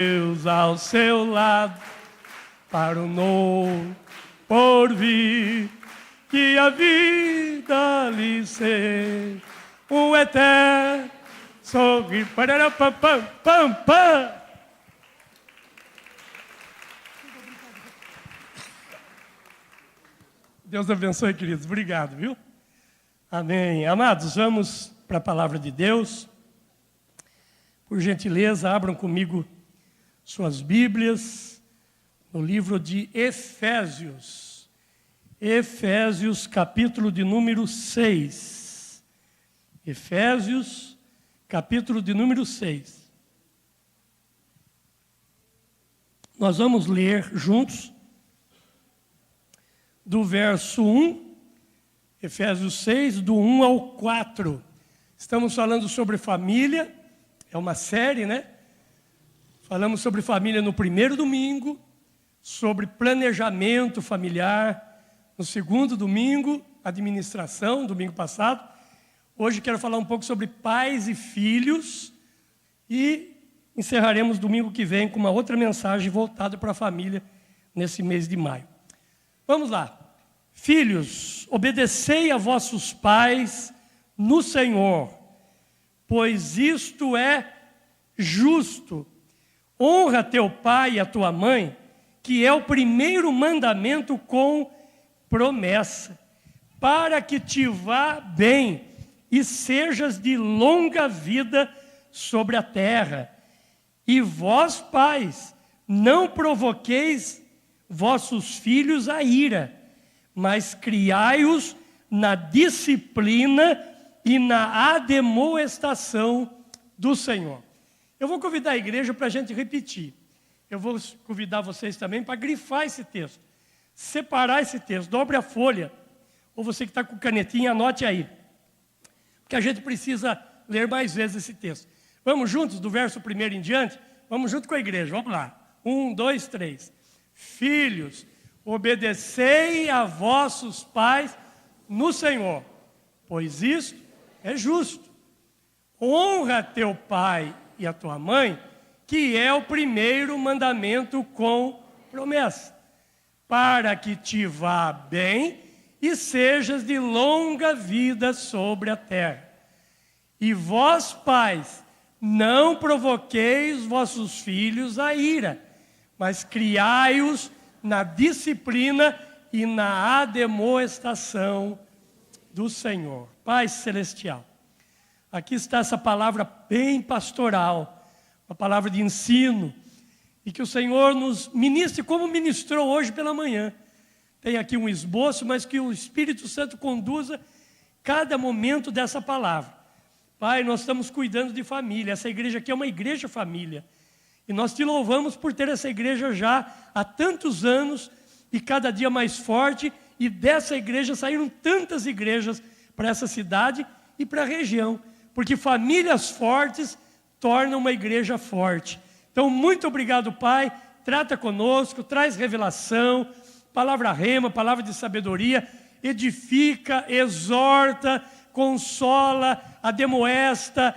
Deus ao seu lado, para o novo porvir, que a vida lhe seja um eterno sorrir. Parará, pam, pam, pam, pam. Deus abençoe, queridos. Obrigado, viu? Amém. Amados, vamos para a palavra de Deus. Por gentileza, abram comigo suas Bíblias no livro de Efésios. Efésios, capítulo de número 6. Efésios, capítulo de número 6. Nós vamos ler juntos do verso 1, Efésios 6, do 1 ao 4. Estamos falando sobre família, é uma série, né? Falamos sobre família no primeiro domingo, sobre planejamento familiar, no segundo domingo, administração, domingo passado. Hoje quero falar um pouco sobre pais e filhos e encerraremos domingo que vem com uma outra mensagem voltada para a família nesse mês de maio. Vamos lá. Filhos, obedecei a vossos pais no Senhor, pois isto é justo. Honra teu pai e a tua mãe, que é o primeiro mandamento com promessa, para que te vá bem e sejas de longa vida sobre a terra. E vós, pais, não provoqueis vossos filhos a ira, mas criai-os na disciplina e na admoestação do Senhor. Eu vou convidar a igreja para a gente repetir. Eu vou convidar vocês também para grifar esse texto, separar esse texto, dobre a folha, ou você que está com canetinha, anote aí, porque a gente precisa ler mais vezes esse texto. Vamos juntos, do verso 1 em diante? Vamos junto com a igreja, vamos lá. 1, 2, 3. Filhos, obedecei a vossos pais no Senhor, pois isto é justo. Honra teu pai e a tua mãe, que é o primeiro mandamento com promessa, para que te vá bem e sejas de longa vida sobre a terra. E vós, pais, não provoqueis vossos filhos a ira, mas criai-os na disciplina e na admoestação do Senhor. Pai Celestial, aqui está essa palavra bem pastoral, uma palavra de ensino, e que o Senhor nos ministre como ministrou hoje pela manhã. Tem aqui um esboço, mas que o Espírito Santo conduza cada momento dessa palavra. Pai, nós estamos cuidando de família, essa igreja aqui é uma igreja família, e nós te louvamos por ter essa igreja já há tantos anos, e cada dia mais forte, e dessa igreja saíram tantas igrejas para essa cidade e para a região, porque famílias fortes tornam uma igreja forte. Então, muito obrigado, Pai, trata conosco, traz revelação, palavra rema, palavra de sabedoria, edifica, exorta, consola, admoesta,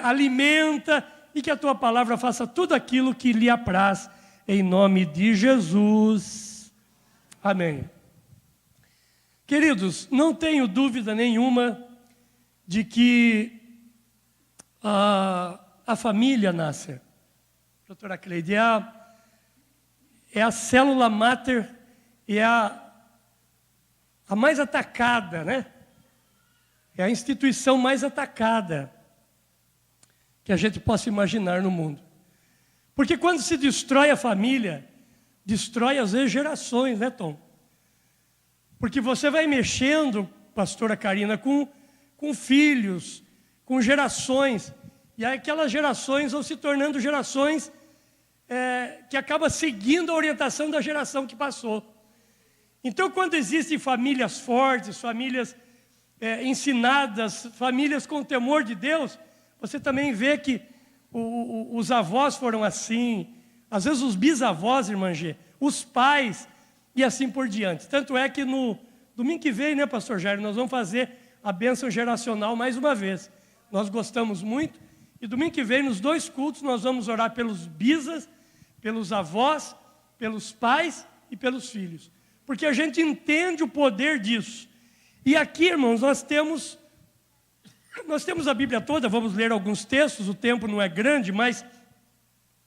alimenta, e que a tua palavra faça tudo aquilo que lhe apraz, em nome de Jesus. Amém. Queridos, não tenho dúvida nenhuma de que a família, Nasser, doutora Cleide, é a célula máter, é a mais atacada, né? É a instituição mais atacada que a gente possa imaginar no mundo. Porque quando se destrói a família, destrói às vezes gerações, né, Tom? Porque você vai mexendo, pastora Karina, com filhos, com gerações, e aí aquelas gerações vão se tornando gerações que acabam seguindo a orientação da geração que passou. Então, quando existem famílias fortes, famílias ensinadas, famílias com temor de Deus, você também vê que os avós foram assim, às vezes os bisavós, irmã G, os pais, e assim por diante. Tanto é que no domingo que vem, né, pastor Jair, nós vamos fazer a bênção geracional mais uma vez. Nós gostamos muito, e domingo que vem, nos 2 cultos, nós vamos orar pelos bisas pelos avós, pelos pais e pelos filhos. Porque a gente entende o poder disso. E aqui, irmãos, nós temos a Bíblia toda, vamos ler alguns textos, o tempo não é grande, mas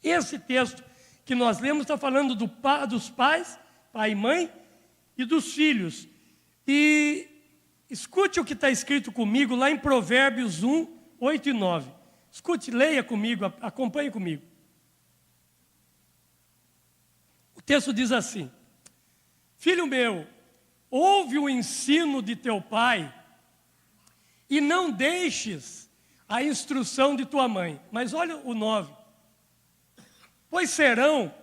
esse texto que nós lemos está falando dos pais, pai e mãe, e dos filhos. E escute o que está escrito comigo lá em Provérbios 1, 8 e 9. Escute, leia comigo, acompanhe comigo. O texto diz assim: filho meu, ouve o ensino de teu pai e não deixes a instrução de tua mãe. Mas olha o 9. Pois serão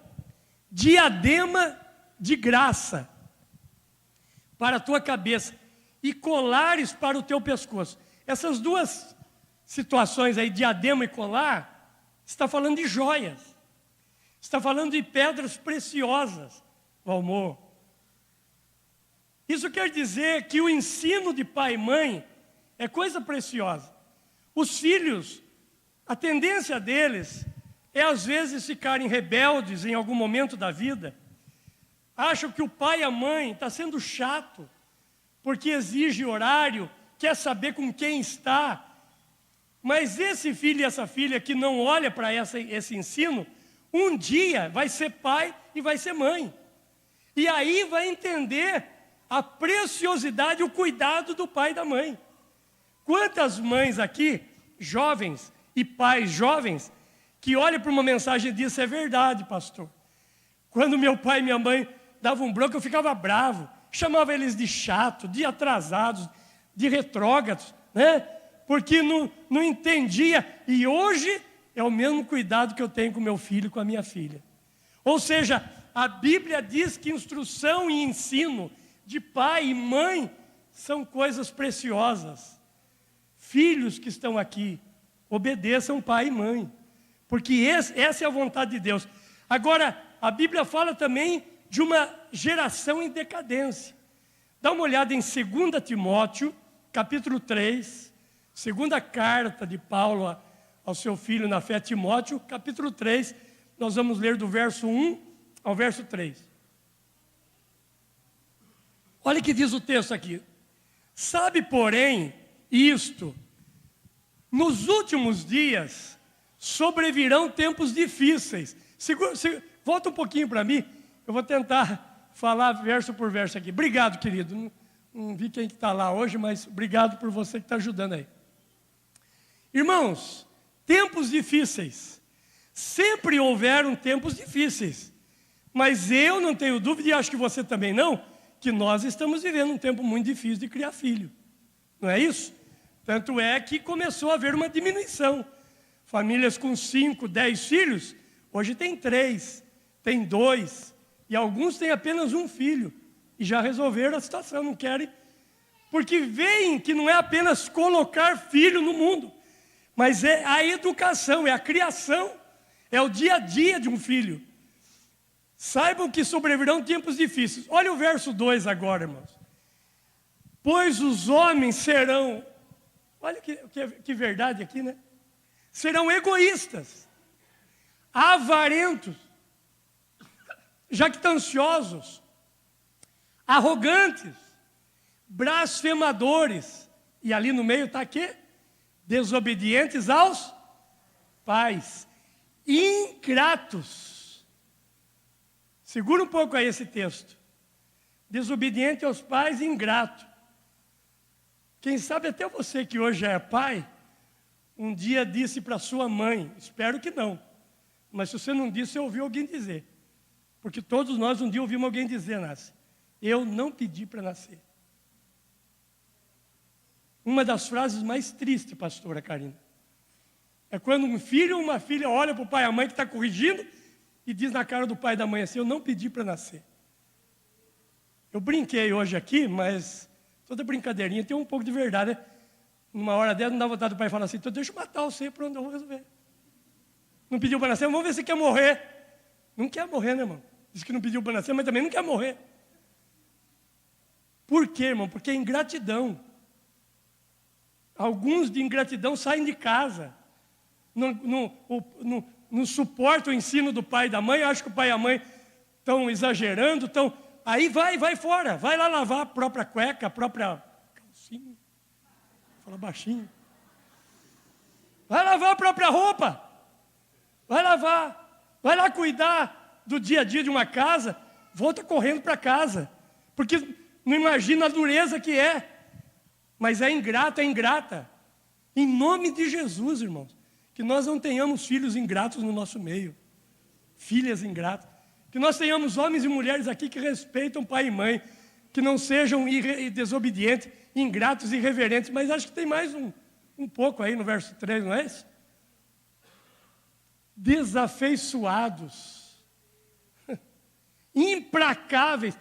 diadema de graça para a tua cabeça e colares para o teu pescoço. Essas duas situações aí, diadema e colar, está falando de joias. Está falando de pedras preciosas, Valmor. Isso quer dizer que o ensino de pai e mãe é coisa preciosa. Os filhos, a tendência deles é às vezes ficarem rebeldes em algum momento da vida. Acham que o pai e a mãe está sendo chato, porque exige horário, quer saber com quem está. Mas esse filho e essa filha que não olha para esse ensino, um dia vai ser pai e vai ser mãe. E aí vai entender a preciosidade e o cuidado do pai e da mãe. Quantas mães aqui, jovens e pais jovens, que olham para uma mensagem e dizem: isso é verdade, pastor. Quando meu pai e minha mãe davam um bronco, eu ficava bravo. Chamava eles de chato, de atrasados, de retrógrados, né? Porque não entendia. E hoje é o mesmo cuidado que eu tenho com meu filho e com a minha filha. Ou seja, a Bíblia diz que instrução e ensino de pai e mãe são coisas preciosas. Filhos que estão aqui, obedeçam pai e mãe, porque essa é a vontade de Deus. Agora, a Bíblia fala também de uma geração em decadência. Dá uma olhada em 2 Timóteo, capítulo 3, segunda carta de Paulo ao seu filho na fé, Timóteo, capítulo 3, nós vamos ler do verso 1 ao verso 3. Olha o que diz o texto aqui. Sabe, porém, isto: nos últimos dias sobrevirão tempos difíceis. Volta um pouquinho para mim, eu vou tentar falar verso por verso aqui. Obrigado, querido. Não vi quem está lá hoje, mas obrigado por você que está ajudando aí. Irmãos, tempos difíceis. Sempre houveram tempos difíceis. Mas eu não tenho dúvida, e acho que você também não, que nós estamos vivendo um tempo muito difícil de criar filho. Não é isso? Tanto é que começou a haver uma diminuição. Famílias com 5, 10 filhos, hoje tem 3, tem 2, e alguns têm apenas um filho. E já resolveram a situação, não querem. Porque veem que não é apenas colocar filho no mundo, mas é a educação, é a criação, é o dia a dia de um filho. Saibam que sobrevirão tempos difíceis. Olha o verso 2 agora, irmãos. Pois os homens serão, olha que verdade aqui, né? Serão egoístas, avarentos, jactanciosos, arrogantes, blasfemadores. E ali no meio está aqui, desobedientes aos pais, ingratos. Segura um pouco aí esse texto. Desobediente aos pais e ingrato. Quem sabe até você que hoje é pai, um dia disse para sua mãe, espero que não, mas se você não disse, você ouviu alguém dizer. Porque todos nós um dia ouvimos alguém dizer, Nasce, eu não pedi para nascer. Uma das frases mais tristes, pastora Karina, é quando um filho ou uma filha olha para o pai e a mãe que está corrigindo e diz na cara do pai e da mãe assim: eu não pedi para nascer. Eu brinquei hoje aqui, mas toda brincadeirinha tem um pouco de verdade, né? Numa hora dessa não dá vontade do pai falar assim: então deixa eu matar você, pronto, eu vou resolver. Não pediu para nascer, vamos ver se quer morrer. Não quer morrer, né, irmão? Diz que não pediu para nascer, mas também não quer morrer. Por quê, irmão? Porque é ingratidão. Alguns de ingratidão saem de casa. não suportam o ensino do pai e da mãe, acham que o pai e a mãe estão exagerando, aí vai fora, vai lá lavar a própria cueca, a própria calcinha, fala baixinho. Vai lavar a própria roupa, vai lá cuidar do dia a dia de uma casa, volta correndo para casa, porque não imagina a dureza que é, mas é ingrata. Em nome de Jesus, irmãos, que nós não tenhamos filhos ingratos no nosso meio, filhas ingratas, que nós tenhamos homens e mulheres aqui que respeitam pai e mãe, que não sejam desobedientes, ingratos e irreverentes, mas acho que tem mais um pouco aí no verso 3, não é isso? Desafeiçoados, implacáveis,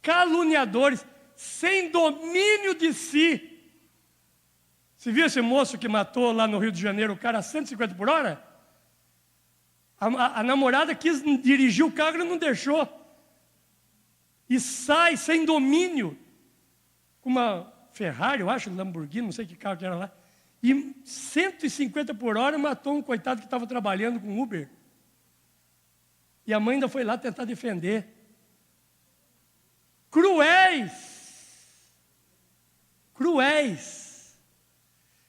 caluniadores, sem domínio de si. Você viu esse moço que matou lá no Rio de Janeiro o cara a 150 por hora? A namorada quis dirigir o carro e não deixou. E sai sem domínio, com uma Ferrari, eu acho, Lamborghini, não sei que carro que era lá. E 150 por hora matou um coitado que estava trabalhando com Uber. E a mãe ainda foi lá tentar defender. Cruéis.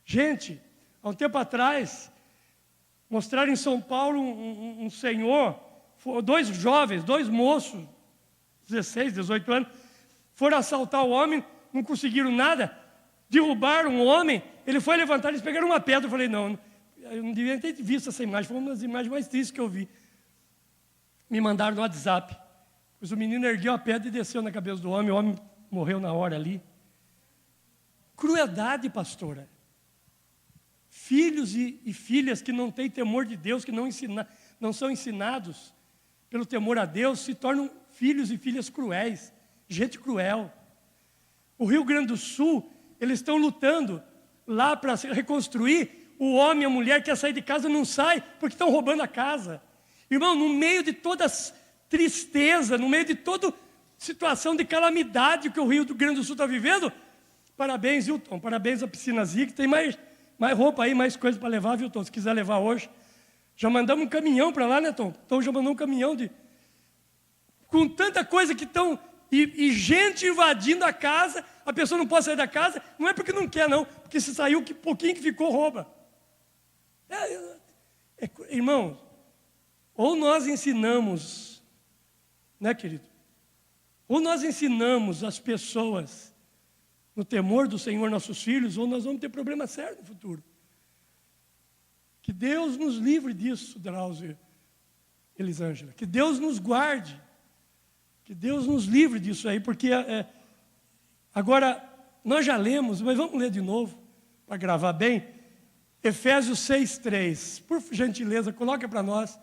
Gente, há um tempo atrás, mostraram em São Paulo um senhor, dois jovens, dois moços, 16, 18 anos, foram assaltar o homem, não conseguiram nada, derrubaram o homem, ele foi levantar, eles pegaram uma pedra, eu falei, não, eu não devia ter visto essa imagem, foi uma das imagens mais tristes que eu vi. Me mandaram no WhatsApp, pois o menino ergueu a pedra e desceu na cabeça do homem, o homem morreu na hora ali. Crueldade, pastora. Filhos e filhas que não têm temor de Deus, que não são ensinados pelo temor a Deus, se tornam filhos e filhas cruéis, gente cruel. O Rio Grande do Sul, eles estão lutando lá para reconstruir. O homem e a mulher que quer sair de casa não sai, porque estão roubando a casa. Irmão, no meio de toda tristeza, no meio de toda situação de calamidade que o Rio Grande do Sul está vivendo, parabéns, Hilton, parabéns à Piscina Zig, tem mais roupa aí, mais coisa para levar, viu, Tom? Se quiser levar hoje. Já mandamos um caminhão para lá, né, Tom? Então já mandou um caminhão com tanta coisa que estão... E gente invadindo a casa, a pessoa não pode sair da casa, não é porque não quer, não, porque se saiu, que pouquinho que ficou, rouba. Irmão, ou nós ensinamos, né, querido? Ou nós ensinamos as pessoas no temor do Senhor, nossos filhos, ou nós vamos ter problema sério no futuro. Que Deus nos livre disso, Drauzio, Elisângela. Que Deus nos guarde. Que Deus nos livre disso aí, porque agora, nós já lemos, mas vamos ler de novo, para gravar bem. Efésios 6:3. Por gentileza, coloca para nós.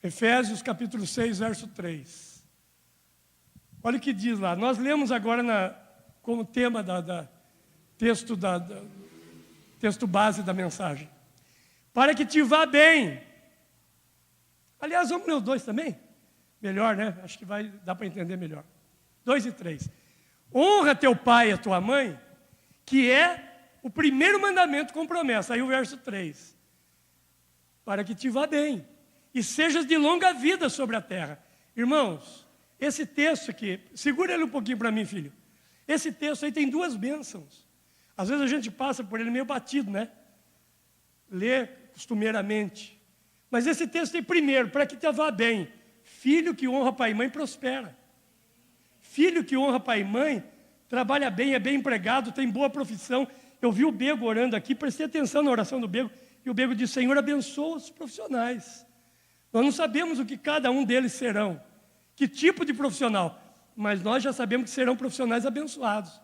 Efésios capítulo 6, verso 3. Olha o que diz lá. Nós lemos agora como tema texto base da mensagem. Para que te vá bem. Aliás, vamos ler os dois também? Melhor, né? Acho que dá para entender melhor. 2 e 3. Honra teu pai e a tua mãe, que é o primeiro mandamento com promessa. Aí o verso 3. Para que te vá bem e sejas de longa vida sobre a terra. Irmãos, esse texto aqui, segura ele um pouquinho para mim, filho. Esse texto aí tem duas bênçãos. Às vezes a gente passa por ele meio batido, né? Lê costumeiramente. Mas esse texto tem primeiro, para que te vá bem. Filho que honra pai e mãe prospera. Filho que honra pai e mãe trabalha bem, é bem empregado, tem boa profissão. Eu vi o Bego orando aqui, prestei atenção na oração do Bego, e o Bego disse, Senhor, abençoa os profissionais. Nós não sabemos o que cada um deles serão, que tipo de profissional, mas nós já sabemos que serão profissionais abençoados.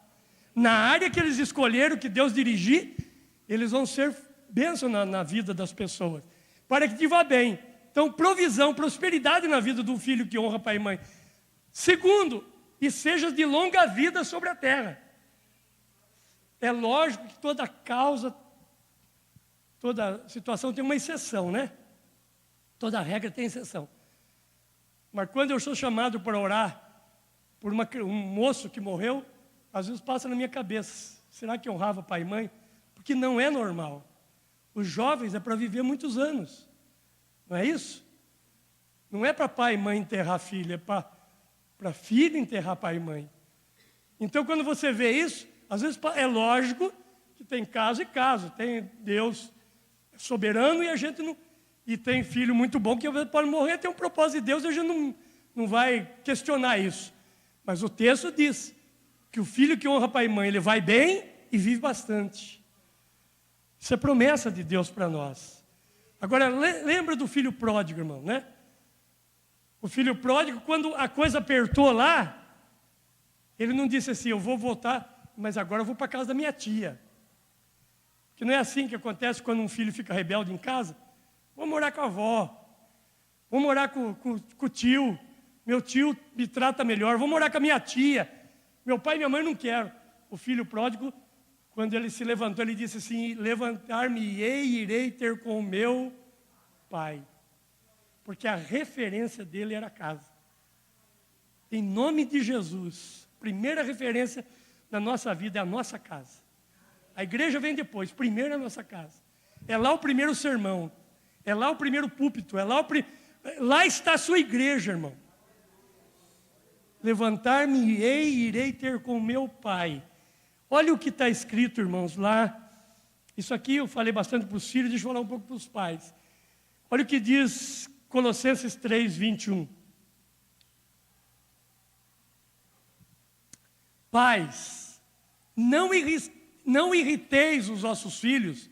Na área que eles escolheram, que Deus dirigir, eles vão ser bênção na vida das pessoas, para que te vá bem. Então, provisão, prosperidade na vida do filho que honra pai e mãe. Segundo, e sejas de longa vida sobre a terra. É lógico que toda causa, toda situação tem uma exceção, né? Toda regra tem exceção. Mas quando eu sou chamado para orar por um moço que morreu, às vezes passa na minha cabeça, será que honrava pai e mãe? Porque não é normal. Os jovens é para viver muitos anos. Não é isso? Não é para pai e mãe enterrar filho, é para filho enterrar pai e mãe. Então, quando você vê isso, às vezes é lógico que tem caso e caso. Tem Deus soberano e a gente não... E tem filho muito bom que às vezes pode morrer, tem um propósito de Deus e a gente não vai questionar isso. Mas o texto diz que o filho que honra pai e mãe, ele vai bem e vive bastante. Isso é promessa de Deus para nós. Agora, lembra do filho pródigo, irmão, né? O filho pródigo, quando a coisa apertou lá, ele não disse assim, eu vou voltar, mas agora eu vou para a casa da minha tia. Porque não é assim que acontece quando um filho fica rebelde em casa. Vou morar com a avó, vou morar com o tio, meu tio me trata melhor, vou morar com a minha tia, meu pai e minha mãe não quero. O filho pródigo, quando ele se levantou, ele disse assim, levantar-me-ei e irei ter com o meu pai. Porque a referência dele era a casa. Em nome de Jesus, primeira referência na nossa vida é a nossa casa. A igreja vem depois, primeiro é a nossa casa. É lá o primeiro sermão, é lá o primeiro púlpito, lá está a sua igreja, irmão. Levantar-me-ei e irei ter com o meu pai. Olha o que está escrito, irmãos, lá. Isso aqui eu falei bastante para os filhos, deixa eu falar um pouco para os pais. Olha o que diz Colossenses 3, 21. Pais, não irriteis os vossos filhos,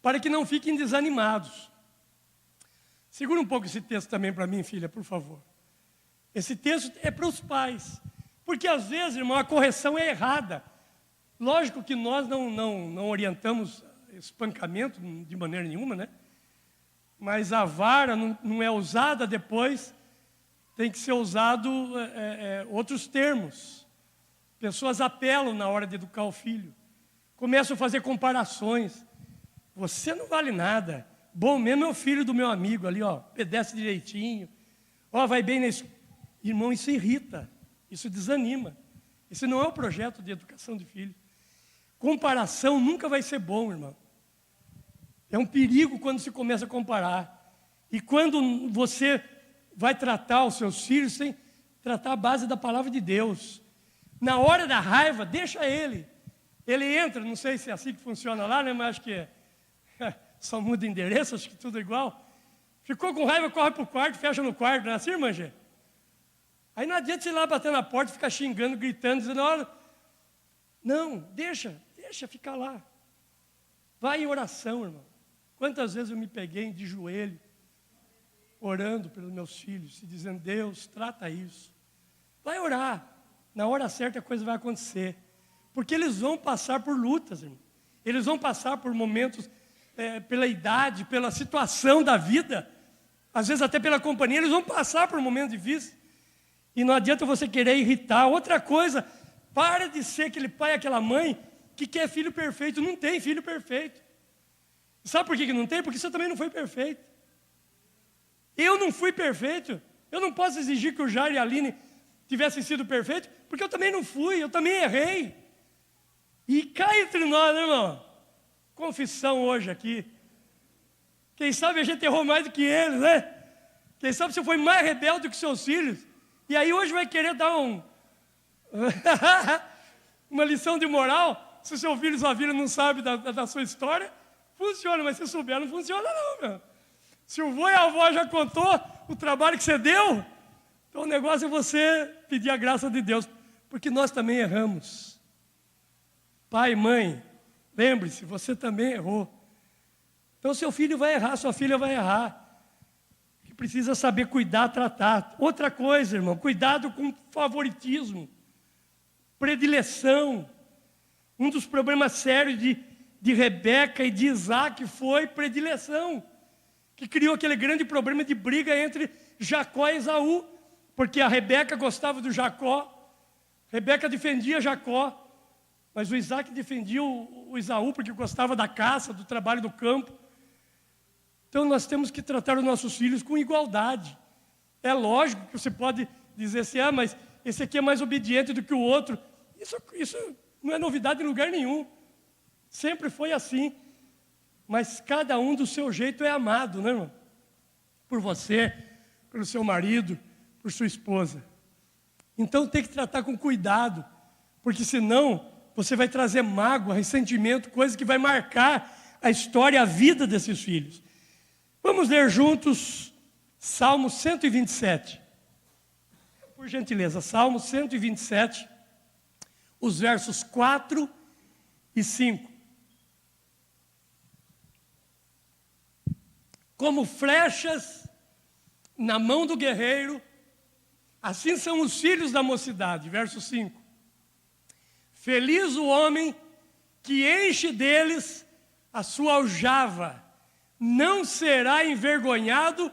para que não fiquem desanimados. Segura um pouco esse texto também para mim, filha, por favor. Esse texto é para os pais. Porque às vezes, irmão, a correção é errada. Lógico que nós não orientamos espancamento de maneira nenhuma, né? Mas a vara não é usada depois, tem que ser usado outros termos. Pessoas apelam na hora de educar o filho. Começam a fazer comparações. Você não vale nada. Bom mesmo é o filho do meu amigo ali, ó, obedece direitinho. Ó, vai bem nesse... Irmão, isso irrita, isso desanima. Esse não é o projeto de educação de filho. Comparação nunca vai ser bom, irmão. É um perigo quando se começa a comparar. E quando você vai tratar os seus filhos, tem que tratar a base da palavra de Deus. Na hora da raiva, deixa ele. Ele entra, não sei se é assim que funciona lá, né? Mas acho que só muda endereço, acho que tudo é igual. Ficou com raiva, corre para o quarto, fecha no quarto, não é assim, irmã Gê? Aí não adianta você ir lá bater na porta, ficar xingando, gritando, dizendo, olha, não, deixa ficar lá. Vai em oração, irmão. Quantas vezes eu me peguei de joelho, orando pelos meus filhos, e dizendo, Deus, trata isso. Vai orar. Na hora certa a coisa vai acontecer. Porque eles vão passar por lutas, irmão. Eles vão passar por momentos, pela idade, pela situação da vida, às vezes até pela companhia, eles vão passar por momentos difíceis. E não adianta você querer irritar. Outra coisa, para de ser aquele pai, aquela mãe que quer filho perfeito. Não tem filho perfeito. Sabe por que não tem? Porque você também não foi perfeito. Eu não fui perfeito. Eu não posso exigir que o Jair e a Aline tivessem sido perfeitos, porque eu também não fui, eu também errei. E cá entre nós, né, irmão? Confissão hoje aqui. Quem sabe a gente errou mais do que eles, né? Quem sabe você foi mais rebelde do que seus filhos. E aí hoje vai querer dar uma lição de moral. Se o seu filho e sua filha não sabe da sua história, funciona, mas se souber, não funciona não, meu. Se o vô e a avó já contou o trabalho que você deu, então o negócio é você pedir a graça de Deus, porque nós também erramos. Pai, mãe, lembre-se, você também errou. Então seu filho vai errar, sua filha vai errar. Que precisa saber cuidar, tratar. Outra coisa, irmão, cuidado com favoritismo, predileção. Um dos problemas sérios de Rebeca e de Isaac foi predileção, que criou aquele grande problema de briga entre Jacó e Esaú, porque a Rebeca gostava do Jacó, Rebeca defendia Jacó, mas o Isaac defendia o Esaú, porque gostava da caça, do trabalho do campo. Então nós temos que tratar os nossos filhos com igualdade. É lógico que você pode dizer assim, mas esse aqui é mais obediente do que o outro. Isso não é novidade em lugar nenhum. Sempre foi assim. Mas cada um do seu jeito é amado, né, irmão? por você, pelo seu marido, por sua esposa. Então tem que tratar com cuidado, porque senão você vai trazer mágoa, ressentimento, coisa que vai marcar a história, a vida desses filhos. Vamos ler juntos Salmo 127. Por gentileza, Salmo 127, os versos 4 e 5. Como flechas na mão do guerreiro, assim são os filhos da mocidade. Verso 5. Feliz o homem que enche deles a sua aljava, não será envergonhado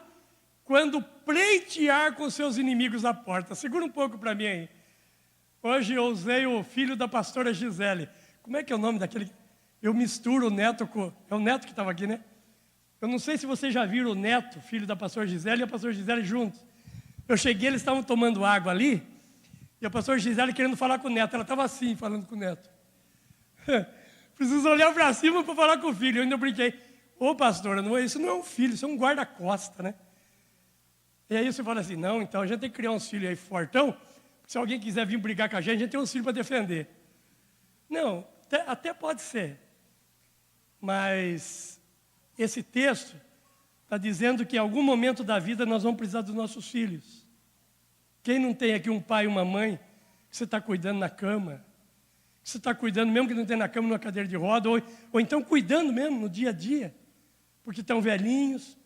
quando pleitear com seus inimigos à porta. Segura um pouco para mim aí. Hoje eu usei o filho da pastora Gisele. Como é que é o nome daquele? Eu misturo o neto com... É o neto que estava aqui, né? Eu não sei se vocês já viram o neto, filho da pastora Gisele, e a pastora Gisele juntos. Eu cheguei, eles estavam tomando água ali, e a pastora Gisele querendo falar com o neto. Ela estava assim, falando com o neto. Preciso olhar para cima para falar com o filho. Eu ainda brinquei. Ô pastora, isso não é um filho, isso é um guarda-costa, né? E aí você fala assim, não, então a gente tem que criar uns filhos aí fortão, porque se alguém quiser vir brigar com a gente tem uns filhos para defender. Não, até pode ser. Mas esse texto está dizendo que em algum momento da vida nós vamos precisar dos nossos filhos. Quem não tem aqui um pai e uma mãe que você está cuidando na cama, que você está cuidando mesmo que não tem na cama, numa cadeira de roda, ou então cuidando mesmo no dia a dia, porque estão velhinhos,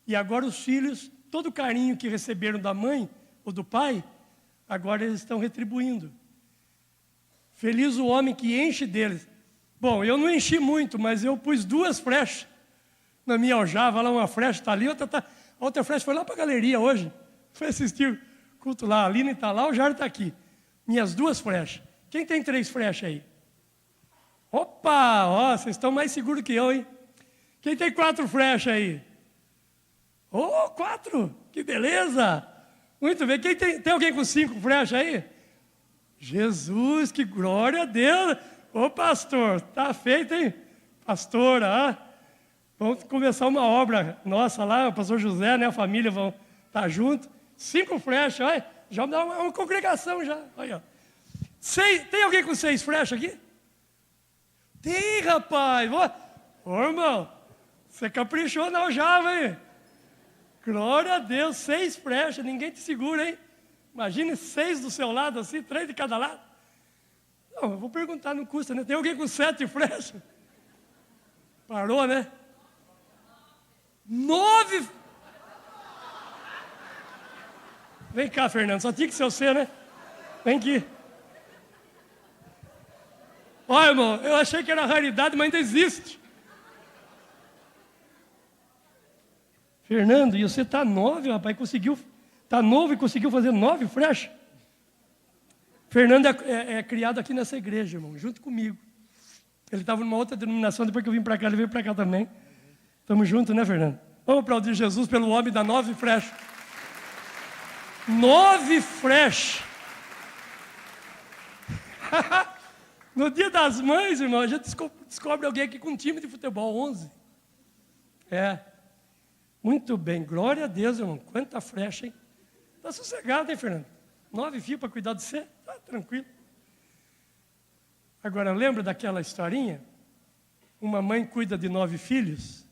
e agora os filhos, todo o carinho que receberam da mãe ou do pai, agora eles estão retribuindo. Feliz o homem que enche deles. Bom, eu não enchi muito, mas eu pus 2 flechas na minha aljava, lá uma flecha está ali, a outra flecha foi lá para a galeria hoje, foi assistir culto lá, a Aline está lá, o Jairo está aqui. Minhas 2 flechas. Quem tem 3 flechas aí? Opa, ó, vocês estão mais seguros que eu, hein? Quem tem 4 flechas aí? 4, que beleza! Muito bem, quem tem alguém com 5 flechas aí? Jesus, que glória a Deus! Ô pastor, tá feito, hein? Pastora, vamos começar uma obra nossa lá, o pastor José, né, a família vão estar junto. 5 flechas, olha, já dá uma congregação já, olha. 6, tem alguém com 6 flechas aqui? Tem, rapaz! Ô irmão, você caprichou na aljava, hein? Glória a Deus, 6 flechas, ninguém te segura, hein? Imagine 6 do seu lado, assim, 3 de cada lado. Não, eu vou perguntar, não custa, né? Tem alguém com 7 flechas? Parou, né? 9! Vem cá, Fernando, só tinha que ser você, né? Vem aqui. Olha, irmão, eu achei que era raridade, mas ainda existe. Fernando, e você está 9, rapaz, está novo e conseguiu fazer 9 flechas? Fernando é criado aqui nessa igreja, irmão, junto comigo. Ele estava numa outra denominação, depois que eu vim para cá, ele veio para cá também. Estamos juntos, né, Fernando? Vamos aplaudir Jesus pelo homem da 9 flechas. 9 flechas. No dia das mães, irmão, a gente descobre alguém aqui com um time de futebol, 11. Muito bem, glória a Deus, irmão. Quanta flecha, hein? Está sossegado, hein, Fernando? 9 fios para cuidar de você? Tá tranquilo. Agora, lembra daquela historinha? Uma mãe cuida de 9 filhos,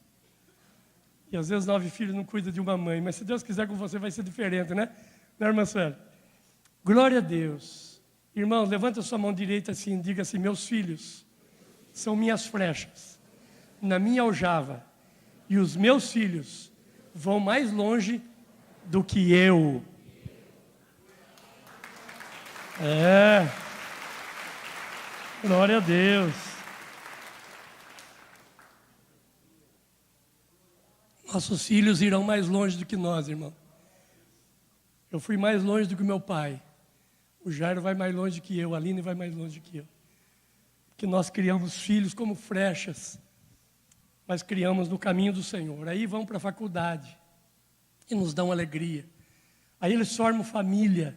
e às vezes 9 filhos não cuidam de uma mãe, mas se Deus quiser com você vai ser diferente, né? Né, irmã Sueli? Glória a Deus. Irmão, levanta a sua mão direita assim, diga assim, meus filhos são minhas flechas, na minha aljava, e os meus filhos vão mais longe do que eu. Glória a Deus. Nossos filhos irão mais longe do que nós, irmão. Eu fui mais longe do que meu pai. O Jairo vai mais longe que eu, a Aline vai mais longe que eu. Porque nós criamos filhos como flechas, mas criamos no caminho do Senhor. Aí vão para a faculdade e nos dão alegria. Aí eles formam família.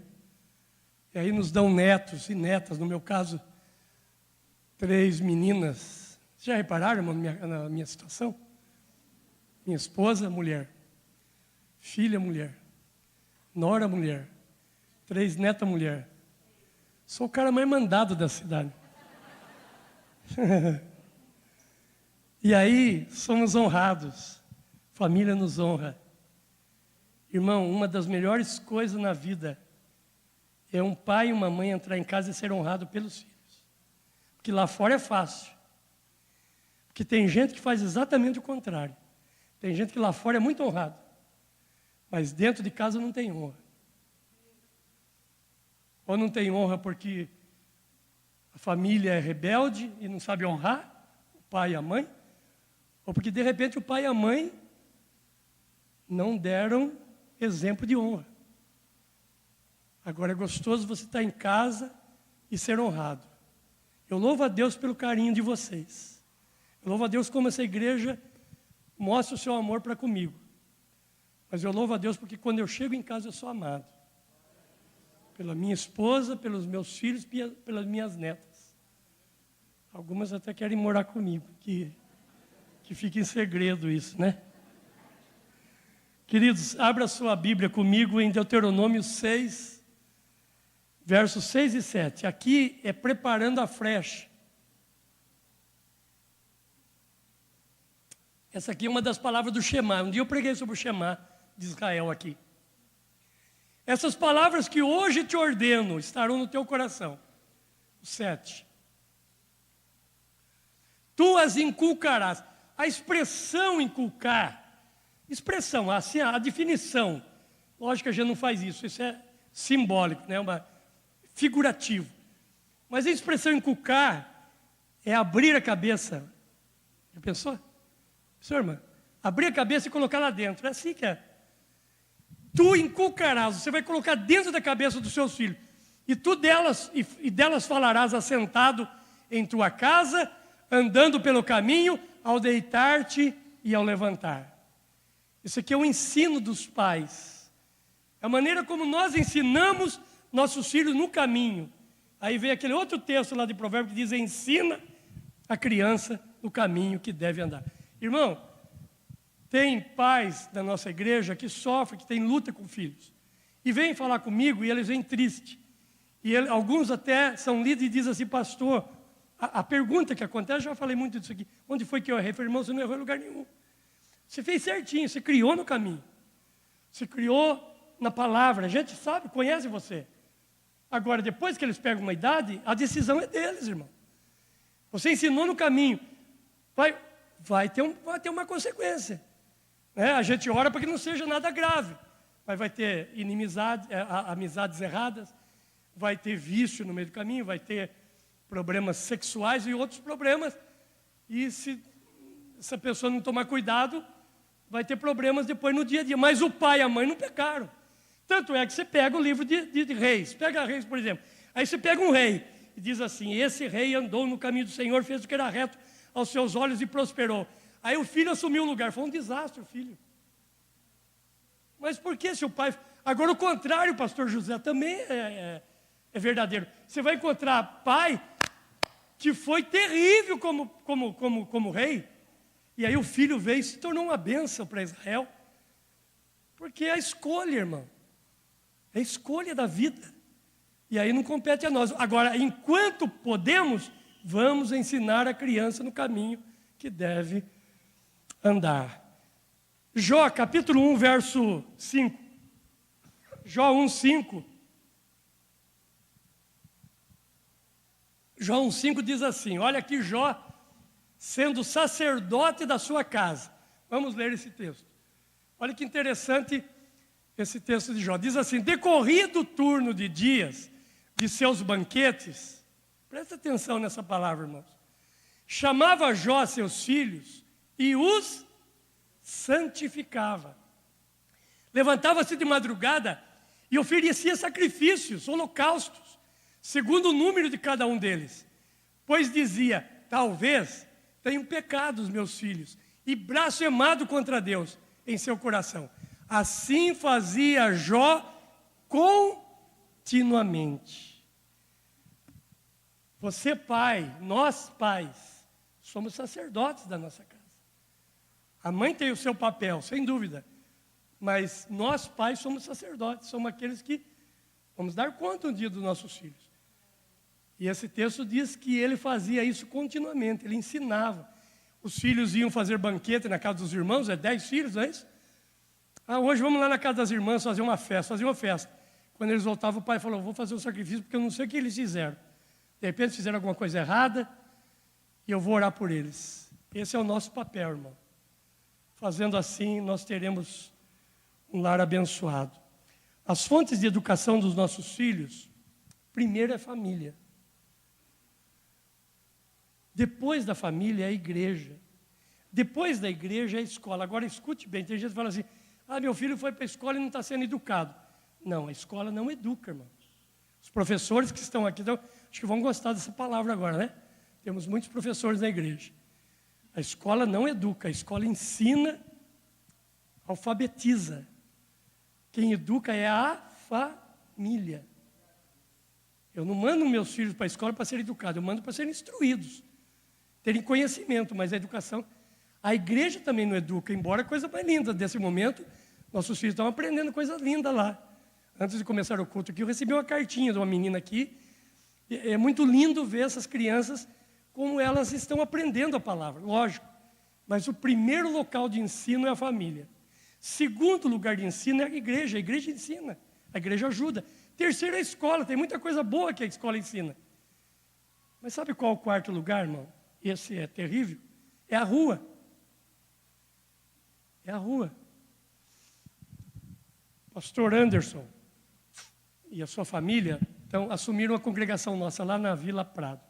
E aí nos dão netos e netas. No meu caso, 3 meninas. Vocês já repararam, irmão, na minha situação? Minha esposa, mulher. filha mulher, nora mulher, 3 netas mulher. Sou o cara mais mandado da cidade. E aí, somos honrados. Família nos honra. Irmão, uma das melhores coisas na vida é um pai e uma mãe entrar em casa e ser honrado pelos filhos. Porque lá fora é fácil. Porque tem gente que faz exatamente o contrário. Tem gente que lá fora é muito honrado, mas dentro de casa não tem honra. Ou não tem honra porque a família é rebelde e não sabe honrar o pai e a mãe, ou porque de repente o pai e a mãe não deram exemplo de honra. Agora é gostoso você estar em casa e ser honrado. Eu louvo a Deus pelo carinho de vocês. Eu louvo a Deus como essa igreja mostra o seu amor para comigo. Mas eu louvo a Deus porque quando eu chego em casa eu sou amado. Pela minha esposa, pelos meus filhos, pelas minhas netas. Algumas até querem morar comigo, que fica em segredo isso, né? Queridos, abra sua Bíblia comigo em Deuteronômio 6, versos 6 e 7. Aqui é preparando a flecha. Essa aqui é uma das palavras do Shema. Um dia eu preguei sobre o Shema de Israel aqui. Essas palavras que hoje te ordeno estarão no teu coração. O 7. Tu as inculcarás. A expressão inculcar, expressão, assim, a definição. Lógico que a gente não faz isso, isso é simbólico, né? Figurativo. Mas a expressão inculcar é abrir a cabeça. Já pensou? Senhor, irmã, abrir a cabeça e colocar lá dentro. É assim que é. Tu inculcarás, você vai colocar dentro da cabeça dos seus filhos. E tu delas, e delas falarás assentado em tua casa, andando pelo caminho, ao deitar-te e ao levantar. Isso aqui é o ensino dos pais. É a maneira como nós ensinamos nossos filhos no caminho. Aí vem aquele outro texto lá de Provérbios que diz: ensina a criança no caminho que deve andar. Irmão, tem pais da nossa igreja que sofrem, que tem luta com filhos. E vêm falar comigo e eles vêm tristes. E alguns até são líderes e dizem assim: pastor, a pergunta que acontece, já falei muito disso aqui, onde foi que eu errei? Falei: irmão, você não errou em lugar nenhum. Você fez certinho, você criou no caminho. Você criou na palavra, a gente sabe, conhece você. Agora, depois que eles pegam uma idade, a decisão é deles, irmão. Você ensinou no caminho, vai ter uma consequência. A gente ora para que não seja nada grave, mas vai ter inimizade, amizades erradas, vai ter vício no meio do caminho, vai ter problemas sexuais e outros problemas. E se essa pessoa não tomar cuidado, vai ter problemas depois no dia a dia. Mas o pai e a mãe não pecaram. Tanto é que você pega o livro de reis. Pega reis, por exemplo. Aí você pega um rei e diz assim: esse rei andou no caminho do Senhor, fez o que era reto aos seus olhos e prosperou. Aí o filho assumiu o lugar. Foi um desastre o filho. Mas por que se o pai... Agora o contrário, pastor José, também é verdadeiro. Você vai encontrar pai que foi terrível como rei. E aí o filho veio e se tornou uma bênção para Israel. Porque é a escolha, irmão. É a escolha da vida. E aí não compete a nós. Agora, enquanto podemos, vamos ensinar a criança no caminho que deve andar. Jó, capítulo 1, verso 5. Jó 1, 5. Jó 1, 5 diz assim: olha aqui Jó, sendo sacerdote da sua casa. Vamos ler esse texto. Olha que interessante esse texto de Jó. Diz assim: decorrido o turno de dias de seus banquetes, presta atenção nessa palavra, irmãos, chamava Jó seus filhos e os santificava. Levantava-se de madrugada e oferecia sacrifícios, holocaustos, segundo o número de cada um deles. Pois dizia: talvez tenham pecado os meus filhos e blasfemado contra Deus em seu coração. Assim fazia Jó continuamente. Você, pai, nós, pais, somos sacerdotes da nossa casa. A mãe tem o seu papel, sem dúvida. Mas nós, pais, somos sacerdotes, somos aqueles que vamos dar conta um dia dos nossos filhos. E esse texto diz que ele fazia isso continuamente, ele ensinava. Os filhos iam fazer banquete na casa dos irmãos, 10 filhos, não é isso? Hoje vamos lá na casa das irmãs fazer uma festa, Quando eles voltavam, o pai falou, vou fazer um sacrifício porque eu não sei o que eles fizeram. De repente fizeram alguma coisa errada e eu vou orar por eles. Esse é o nosso papel, irmão. Fazendo assim, nós teremos um lar abençoado. As fontes de educação dos nossos filhos, primeiro é família. Depois da família é a igreja. Depois da igreja é a escola. Agora escute bem, tem gente que fala assim, meu filho foi para a escola e não está sendo educado. Não, a escola não educa, irmão. Os professores que estão aqui, então, acho que vão gostar dessa palavra agora, né? Temos muitos professores na igreja. A escola não educa, a escola ensina, alfabetiza. Quem educa é a família. Eu não mando meus filhos para a escola para serem educados, eu mando para serem instruídos, terem conhecimento, mas a educação... A igreja também não educa, embora coisa mais linda desse momento, nossos filhos estão aprendendo coisa linda lá. Antes de começar o culto aqui, eu recebi uma cartinha de uma menina aqui. É muito lindo ver essas crianças, como elas estão aprendendo a palavra, lógico. Mas o primeiro local de ensino é a família. Segundo lugar de ensino é a igreja ensina, a igreja ajuda. Terceiro é a escola, tem muita coisa boa que a escola ensina. Mas sabe qual é o quarto lugar, irmão? Esse é terrível. É a rua. É a rua. Pastor Anderson e a sua família então, assumiram a congregação nossa lá na Vila Prado.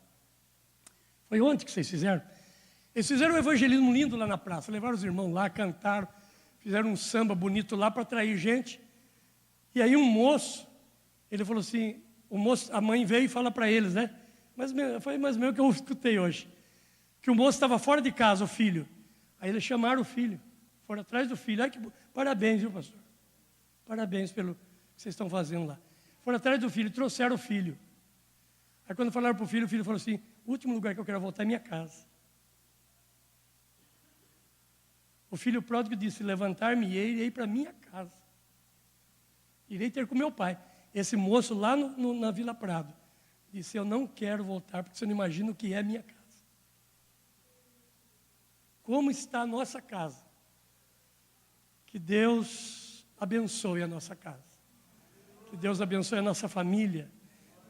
Foi ontem que vocês fizeram? Eles fizeram um evangelismo lindo lá na praça, levaram os irmãos lá, cantaram, fizeram um samba bonito lá para atrair gente. E aí um moço, ele falou assim, a mãe veio e fala para eles, né? Foi mais ou menos o que eu escutei hoje. Que o moço estava fora de casa, o filho. Aí eles chamaram o filho, foram atrás do filho. Parabéns, viu, pastor? Parabéns pelo que vocês estão fazendo lá. Foram atrás do filho, trouxeram o filho. Aí quando falaram para o filho falou assim, o último lugar que eu quero voltar é minha casa. O filho pródigo disse, levantar-me-ei e irei para minha casa. Irei ter com meu pai. Esse moço lá na Vila Prado disse, eu não quero voltar, porque você não imagina o que é minha casa. Como está a nossa casa? Que Deus abençoe a nossa casa. Que Deus abençoe a nossa família.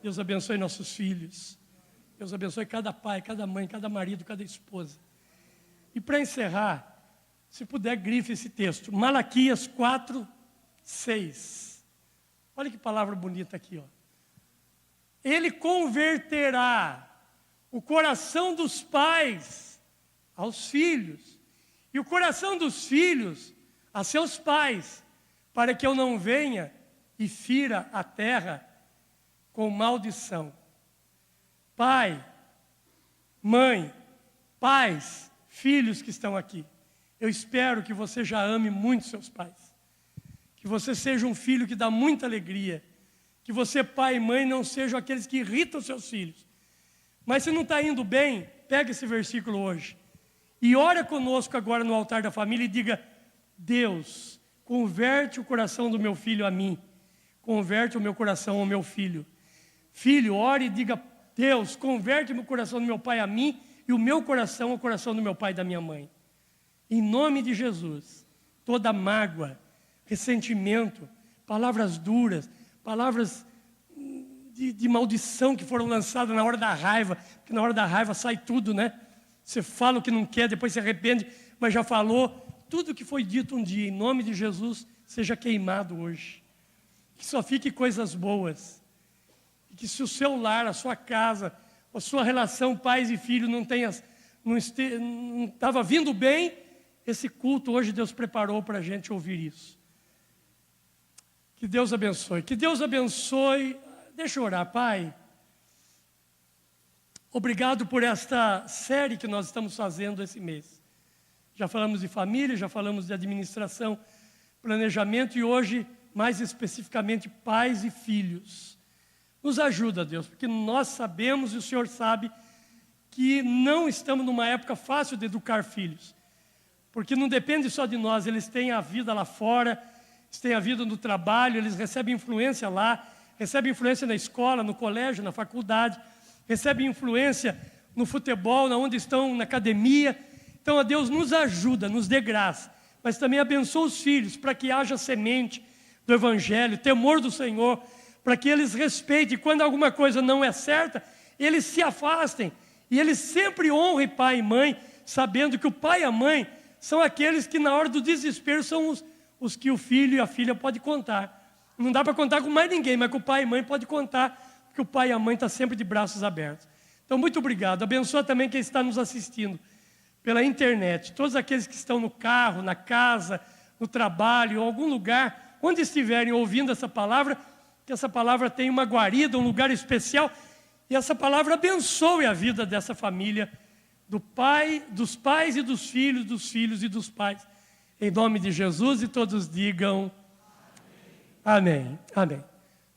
Deus abençoe nossos filhos. Deus abençoe cada pai, cada mãe, cada marido, cada esposa. E para encerrar, se puder, grife esse texto. Malaquias 4:6. Olha que palavra bonita aqui, ó. Ele converterá o coração dos pais aos filhos, e o coração dos filhos a seus pais, para que eu não venha e fira a terra com maldição. Pai, mãe, pais, filhos que estão aqui, eu espero que você já ame muito seus pais, que você seja um filho que dá muita alegria, que você, pai e mãe, não sejam aqueles que irritam seus filhos. Mas se não está indo bem, pega esse versículo hoje e ora conosco agora no altar da família e diga, Deus, converte o coração do meu filho a mim, converte o meu coração ao meu filho. Filho, ore e diga, Deus, converte o coração do meu pai a mim e o meu coração ao coração do meu pai e da minha mãe. Em nome de Jesus, toda mágoa, ressentimento, palavras duras, palavras de maldição que foram lançadas na hora da raiva, porque na hora da raiva sai tudo, né? Você fala o que não quer, depois se arrepende, mas já falou. Tudo que foi dito um dia, em nome de Jesus, seja queimado hoje. Que só fique coisas boas. E que se o seu lar, a sua casa, a sua relação pais e filhos não estava vindo bem, esse culto hoje Deus preparou para a gente ouvir isso. Que Deus abençoe. Que Deus abençoe. Deixa eu orar, Pai. Obrigado por esta série que nós estamos fazendo esse mês. Já falamos de família, já falamos de administração, planejamento e hoje, mais especificamente, pais e filhos. Nos ajuda, Deus, porque nós sabemos e o Senhor sabe que não estamos numa época fácil de educar filhos. Porque não depende só de nós, eles têm a vida lá fora, eles têm a vida no trabalho, eles recebem influência lá, recebem influência na escola, no colégio, na faculdade, recebem influência no futebol, onde estão, na academia. Então, a Deus nos ajuda, nos dê graça, mas também abençoa os filhos para que haja semente do Evangelho, temor do Senhor, para que eles respeitem. Quando alguma coisa não é certa, eles se afastem. E eles sempre honrem pai e mãe, sabendo que o pai e a mãe são aqueles que na hora do desespero são os que o filho e a filha podem contar. Não dá para contar com mais ninguém, mas com o pai e mãe pode contar, porque o pai e a mãe estão sempre de braços abertos. Então, muito obrigado. Abençoa também quem está nos assistindo pela internet. Todos aqueles que estão no carro, na casa, no trabalho, em algum lugar, onde estiverem ouvindo essa palavra, que essa palavra tenha uma guarida, um lugar especial, e essa palavra abençoe a vida dessa família, dos pais e dos filhos e dos pais. Em nome de Jesus, e todos digam amém. Amém.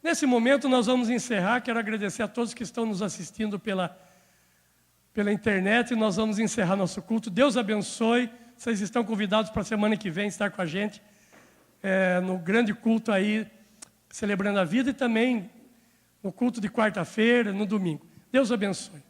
Nesse momento nós vamos encerrar. Quero agradecer a todos que estão nos assistindo pela internet, e nós vamos encerrar nosso culto. Deus abençoe. Vocês estão convidados para a semana que vem estar com a gente no grande culto aí, celebrando a vida, e também no culto de quarta-feira, no domingo. Deus abençoe.